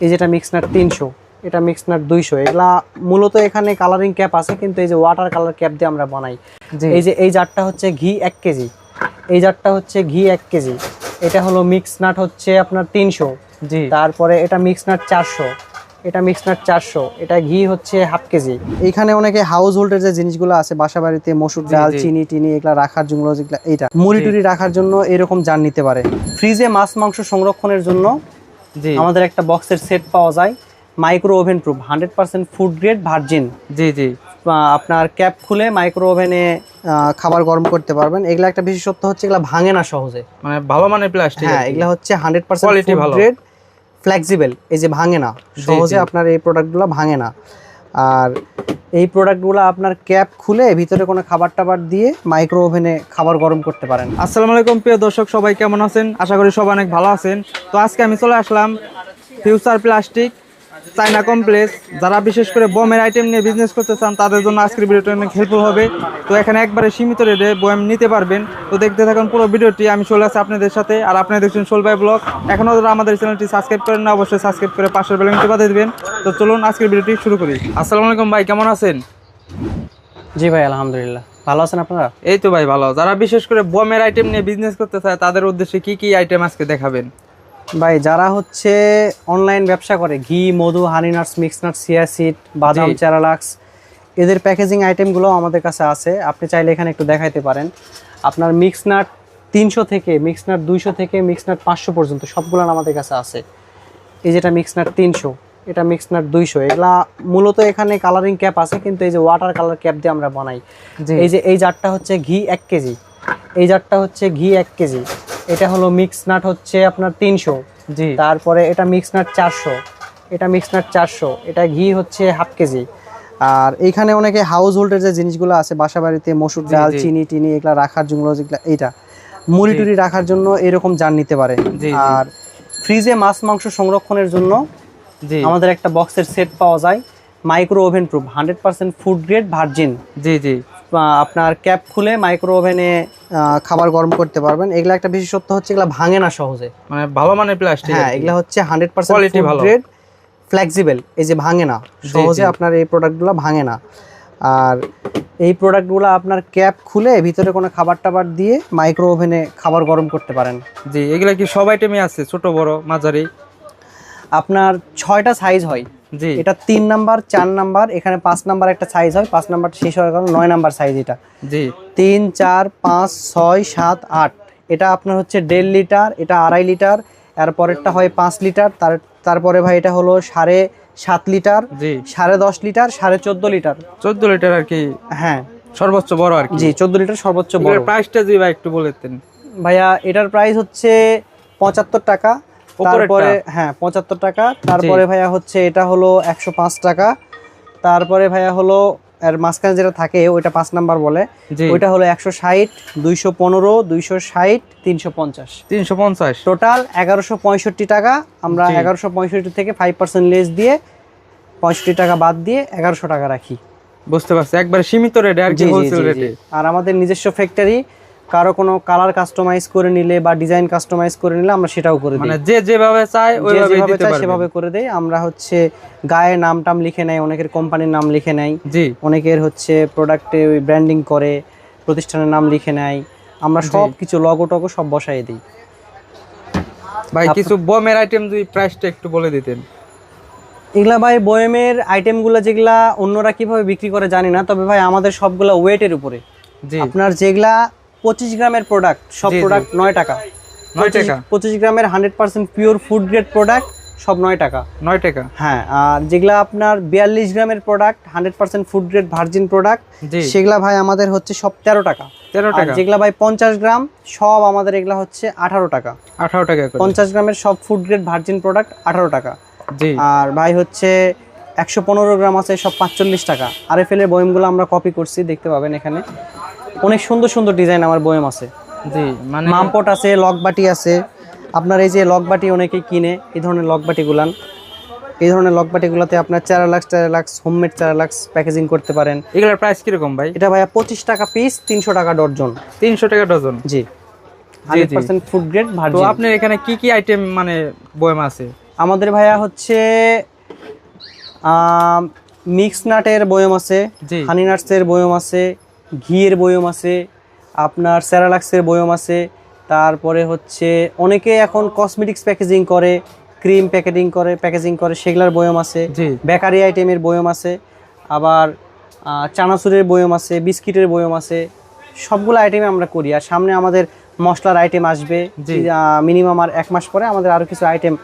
এই যেটা মিক্সনাট 300, এটা মিক্সনাট 200। এগুলা মূলত এখানে কালারিং ক্যাপ আছে, কিন্তু এই যে ওয়াটার কালার ক্যাপ দিয়ে আমরা বানাই। এই যে এই জারটা হচ্ছে ঘি 1 কেজি, এই জারটা হচ্ছে ঘি 1 কেজি। এটা হলো মিক্সনাট হচ্ছে আপনার 300। জি। তারপরে এটা মিক্সনাট 400, এটা মিক্সনাট 400। এটা ঘি হচ্ছে হাফ কেজি। এইখানে অনেকে হাউস হোল্ডের যে জিনিসগুলো আছে বাসা বাড়িতে, মসুর ডাল, চিনি টিনি এগুলা রাখার জন্য, যেগুলা এইটা মুড়ি টুড়ি রাখার জন্য এরকম জার নিতে পারে। ফ্রিজে মাছ মাংস সংরক্ষণের জন্য আমাদের একটা বক্সের সেট পাওয়া যায়, micro oven proof, 100% food grade virgin. জি জি। আপনার ক্যাপ খুলে মাইক্রো ওভেনে খাবার গরম করতে পারবেন। এগুলা একটা বিশেষত্ব হচ্ছে এগুলা ভাঙে না সহজে, মানে ভালো মানের প্লাস্টিক। হ্যাঁ, এগুলা হচ্ছে 100% ফুড গ্রেড, ফ্লেক্সিবল, এই যে ভাঙে না সহজে। আপনার এই প্রোডাক্টগুলো ভাঙে না। আর এই প্রোডাক্টগুলো আপনার ক্যাপ খুলে ভিতরে কোনো খাবার টাবার দিয়ে মাইক্রো ওভেনে খাবার গরম করতে পারেন। আসসালামু আলাইকুম প্রিয় দর্শক, সবাই কেমন আছেন? আশা করি সবাই অনেক ভালো আছেন। তো আজকে আমি চলে আসলাম ফিউচার প্লাস্টিক চায়না কমপ্লেক্স। যারা বিশেষ করে বমের আইটেম নিয়ে বিজনেস করতে চান তাদের জন্য আজকের ভিডিওটা অনেক হেল্পফুল হবে। তো এখানে একবারে সীমিত রেটে বয়াম নিতে পারবেন। তো দেখতে থাকুন পুরো ভিডিওটি। আমি চলে আসছি আপনাদের সাথে, আর আপনারা দেখছেন সোল ভাই ব্লগ। এখনও যারা আমাদের চ্যানেলটি সাবস্ক্রাইব করেন না, অবশ্যই সাবস্ক্রাইব করে পাশের বেল আইকনটি বাজিয়ে দিবেন। তো চলুন আজকের ভিডিওটি শুরু করি। আসসালামু আলাইকুম ভাই, কেমন আছেন? জি ভাই, আলহামদুলিল্লাহ, ভালো আছেন আপনারা? এই তো ভাই ভালো। যারা বিশেষ করে বমের আইটেম নিয়ে বিজনেস করতে চায় তাদের উদ্দেশ্যে কি কি আইটেম আজকে দেখাবেন? ভাই, যারা হচ্ছে অনলাইন ব্যবসা করে, ঘি, মধু, honey nuts, mix nuts, chia seed, বাদাম, চেরালাক্স, এদের প্যাকেজিং আইটেমগুলো আমাদের কাছে আছে। আপনি চাইলে এখানে একটু দেখাইতে পারেন। আপনার মিক্স নাট 300 থেকে মিক্স নাট 200 থেকে মিক্স নাট 500 পর্যন্ত সবগুলো আমাদের কাছে আছে। এই যেটা মিক্স নাট 300, এটা মিক্স নাট 200। এগুলা মূলত এখানে কালারিং ক্যাপ আছে, কিন্তু এই যে ওয়াটার কালার ক্যাপ দিয়ে আমরা বানাই। এই যে এই জারটা হচ্ছে ঘি 1 কেজি, এই জারটা হচ্ছে ঘি 1 কেজি। এটা হলো মিক্স নাট হচ্ছে আপনার 300। জি। তারপরে এটা মিক্স নাট 400, এটা মিক্স নাট 400। এটা ঘি হচ্ছে হাফ কেজি। আর এইখানে অনেকে হাউস হোল্ডের যে জিনিসগুলো আছে বাসা বাড়িতে, মসুর ডাল, চিনি টিনি এগুলা রাখার জন্য, যেগুলা এইটা মুড়ি টুড়ি রাখার জন্য এরকম জার নিতে পারে। আর ফ্রিজে মাছ মাংস সংরক্ষণের জন্য আমাদের একটা বক্সের সেট পাওয়া যায়, micro oven proof, 100% food grade virgin. জি জি। আপনার ক্যাপ খুলে মাইক্রো ওভেনে খাবার গরম করতে পারবেন। এগুলা একটা বিশেষত্ব হচ্ছে এগুলা ভাঙে না সহজে, মানে ভালো মানের প্লাস্টিক। হ্যাঁ, এগুলা হচ্ছে 100% ফুড গ্রেড, ফ্লেক্সিবল, এই যে ভাঙে না সহজে। আপনার এই প্রোডাক্টগুলো ভাঙে না। আর এই প্রোডাক্টগুলো আপনার ক্যাপ খুলে ভিতরে কোনো খাবার টাবার দিয়ে মাইক্রো ওভেনে খাবার গরম করতে পারেন। জি। এগুলা কি সব আইটেমই আছে, ছোট বড় মাঝারি? আপনার 6টা সাইজ হয়। জি। এটা 3 নাম্বার, 4 নাম্বার, এখানে 5 নাম্বার একটা সাইজ হয়। 5 নাম্বার শেষ হয়ে গেল, 9 নাম্বার সাইজ এটা। জি। 3, 4, 5, 6, 7, 8। এটা আপনার হচ্ছে 1.5 লিটার, এটা 2.5 লিটার, এরপরেরটা হয় 5 লিটার, তারপরে ভাই এটা হলো 7.5 লিটার, 10.5 লিটার, 14.5 লিটার। 14 লিটার আর কি? হ্যাঁ, সর্বোচ্চ বড় আর কি। জি, 14 লিটার সর্বোচ্চ বড়। প্রাইসটা যদি ভাই একটু বলে দেন। ভাইয়া, এটার প্রাইস হচ্ছে 75 টাকা। তারপরে হ্যাঁ 75 টাকা। তারপরে ভাইয়া হচ্ছে এটা হলো 105 টাকা। তারপরে ভাইয়া হলো এর মাঝখানে যেটা থাকে ওইটা 5 নাম্বার বলে, ওইটা হলো 160, 215, 260, 350। 350 টোটাল 1165 টাকা। আমরা 1165 থেকে 5% লেস দিয়ে 65 টাকা বাদ দিয়ে 1100 টাকা রাখি। বুঝতে পারছি, একবারে সীমিত রেটে আর কি, হোলসেল রেটে। আর আমাদের নিজস্ব ফ্যাক্টরি, কারো কোনো কালার কাস্টমাইজ করে নিলে বা ডিজাইন কাস্টমাইজ করে নিলে আমরা সেটাও করে দিই। মানে যে যেভাবে চায় ওইভাবে দিতে পারবে, সেভাবে করে দেই। আমরা হচ্ছে গায়ে নাম টাম লিখে নেই, অনেকের কোম্পানির নাম লিখে নেই। জি। অনেকের হচ্ছে প্রোডাক্টে ব্র্যান্ডিং করে প্রতিষ্ঠানের নাম লিখে নেয়। আমরা সব কিছু লগো টগো সব বসাই দিই। ভাই, কিছু বমের আইটেম যদি প্রাইসটা একটু বলে দিতেন। এগুলা ভাই, বয়েমের আইটেমগুলো যেগুলা অন্যরা কিভাবে বিক্রি করে জানি না, তবে ভাই আমাদের সবগুলা ওয়েটের উপরে। আপনার যেগুলা 25 গ্রামের প্রোডাক্ট, সব প্রোডাক্ট 9 টাকা। 9 টাকা 25 গ্রামের 100% পিওর ফুড গ্রেড প্রোডাক্ট সব 9 টাকা। 9 টাকা, হ্যাঁ। আর যেগুলা আপনার 42 গ্রামের product, 100% food grade virgin product, সেগুলা ভাই আমাদের হচ্ছে সব 13 টাকা। 13 টাকা। যেগুলা ভাই 50 গ্রাম সব আমাদের এগুলা হচ্ছে 18 টাকা। 18 টাকা। 50 গ্রামের সব ফুড গ্রেড ভার্জিন প্রোডাক্ট 18 টাকা। আর ভাই হচ্ছে 115 গ্রাম আছে সব 45 টাকা। RFL এর বয়মগুলো আমরা কপি করছি, দেখতে পাবেন এখানে অনেক সুন্দর সুন্দর ডিজাইন আমার বয়ম আছে। জি, মানে মামপট আছে, লকবাটি আছে। আপনার এই যে লকবাটি অনেকেই কিনে, এই ধরনের লকবাটিগুলান, এই ধরনের লকবাটিগুলোতে আপনার চেরালাক্স হোমমেড চেরালাক্স প্যাকেজিং করতে পারেন। এগুলোর প্রাইস কিরকম ভাই? এটা ভাইয়া 25 টাকা পিস, 300 টাকা ডজন। 300 টাকা ডজন। জি, 100% ফুড গ্রেড ভার্জিন। তো আপনার এখানে কি কি আইটেম মানে বয়ম আছে? আমাদের ভাইয়া হচ্ছে মিক্স নাটের বয়ম আছে, জি। হানি নাটসের বয়ম আছে, ঘিয়ের বয়ম আছে, আপনার স্যারালাক্সের বয়ম আছে। তারপরে হচ্ছে অনেকে এখন কসমেটিক্স প্যাকেজিং করে, ক্রিম প্যাকেজিং করে সেগুলার বয়ম আছে, জি। বেকারি আইটেমের বয়ম আছে, আবার চানাচুরের বয়ম আছে, বিস্কিটের বয়ম আছে। সবগুলো আইটেমে আমরা করি। আর সামনে আমাদের মশলার আইটেম আসবে, জি। মিনিমাম আর 1 মাস পরে আমাদের আরও কিছু আইটেম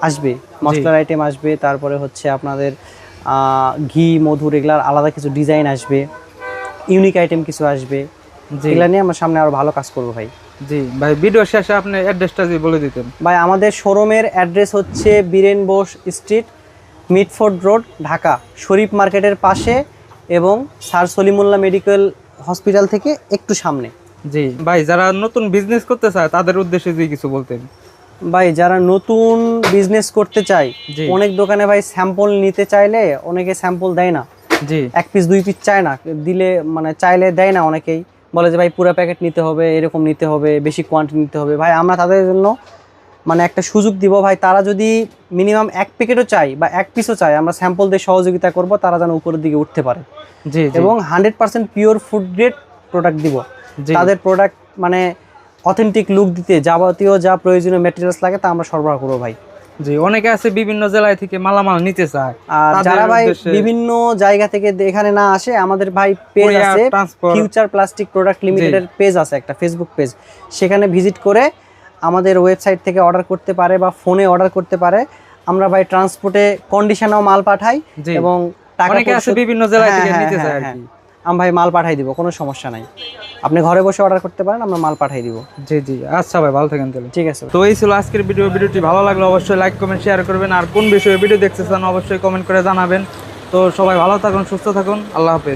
আসবে, মশলার আইটেম আসবে। তারপরে হচ্ছে আপনাদের ঘি মধু এগুলার আলাদা কিছু ডিজাইন আসবে, ইউনিক আইটেম কিছু আসবে, যেগুলো নিয়ে আমরা সামনে আরও ভালো কাজ করবো ভাই। জি ভাই, ভিডিও শেষে আপনি অ্যাড্রেসটা যদি বলে দিতেন। ভাই আমাদের শোরুমের অ্যাড্রেস হচ্ছে Biren Bose street, Mitford road, Dhaka, Sharif মার্কেটের পাশে এবং স্যার সলিমুল্লাহ মেডিকেল হসপিটাল থেকে একটু সামনে। জি ভাই, যারা নতুন বিজনেস করতে চায় তাদের উদ্দেশ্যে যদি কিছু বলতেন। ভাই যারা নতুন বিজনেস করতে চায়, জি। অনেক দোকানে ভাই স্যাম্পল নিতে চাইলে অনেকে স্যাম্পল দেয় না, জি। 1 পিস 2 পিস চায় না, দিলে মানে চাইলে দেয় না। অনেকেই বলে যে ভাই পুরো প্যাকেট নিতে হবে, এরকম নিতে হবে, বেশি কোয়ান্টিটি নিতে হবে। ভাই আমরা তাদের জন্য মানে একটা সুযোগ দিব ভাই, তারা যদি মিনিমাম 1 প্যাকেটও চাই বা 1 পিসও চায়, আমরা স্যাম্পল দিয়ে সহযোগিতা করব, তারা যেন উপরের দিকে উঠতে পারে। জি। এবং 100% পিওর ফুড গ্রেড প্রোডাক্ট দিব। জি। তাদের প্রোডাক্ট মানে অথেন্টিক লুক দিতে যাবতীয় যা প্রয়োজনীয় ম্যাটেরিয়ালস লাগে তা আমরা সরবরাহ করবো ভাই। জি, অনেকে আছে বিভিন্ন জেলায় থেকে মালামাল নিতে চায়, আর তাদের যারা ভাই উদ্দেশ্যে- বিভিন্ন জায়গা থেকে এখানে না আসে, আমাদের ভাই পেজ Courier, আছে, transport- ফিউচার প্লাস্টিক প্রোডাক্ট লিমিটেডের পেজ আছে, একটা ফেসবুক পেজ, সেখানে ভিজিট করে আমাদের ওয়েবসাইট থেকে অর্ডার করতে পারে বা ফোনে অর্ডার করতে পারে। আমরা ভাই ট্রান্সপোর্টে কন্ডিশনেও মাল পাঠাই জি। এবং টাকা অনেকে আছে পরিশোধ- বিভিন্ন জেলায় হ্যাঁ, থেকে হ্যাঁ, নিতে হ্যাঁ, চায় আর হ্যাঁ। কি। আমি ভাই মাল পাঠাই দিব, কোনো সমস্যা নাই। আপনি ঘরে বসে অর্ডার করতে পারেন, আমরা মাল পাঠাই দিব। জি জি, আচ্ছা ভাই, ভালো থাকেন তাহলে। ঠিক আছে। তো এই ছিল আজকের ভিডিওটি ভালো লাগলে অবশ্যই লাইক কমেন্ট শেয়ার করবেন, আর কোন বিষয়ে ভিডিও দেখতে চান অবশ্যই কমেন্ট করে জানাবেন। তো সবাই ভালো থাকুন, সুস্থ থাকুন, আল্লাহ হাফেজ।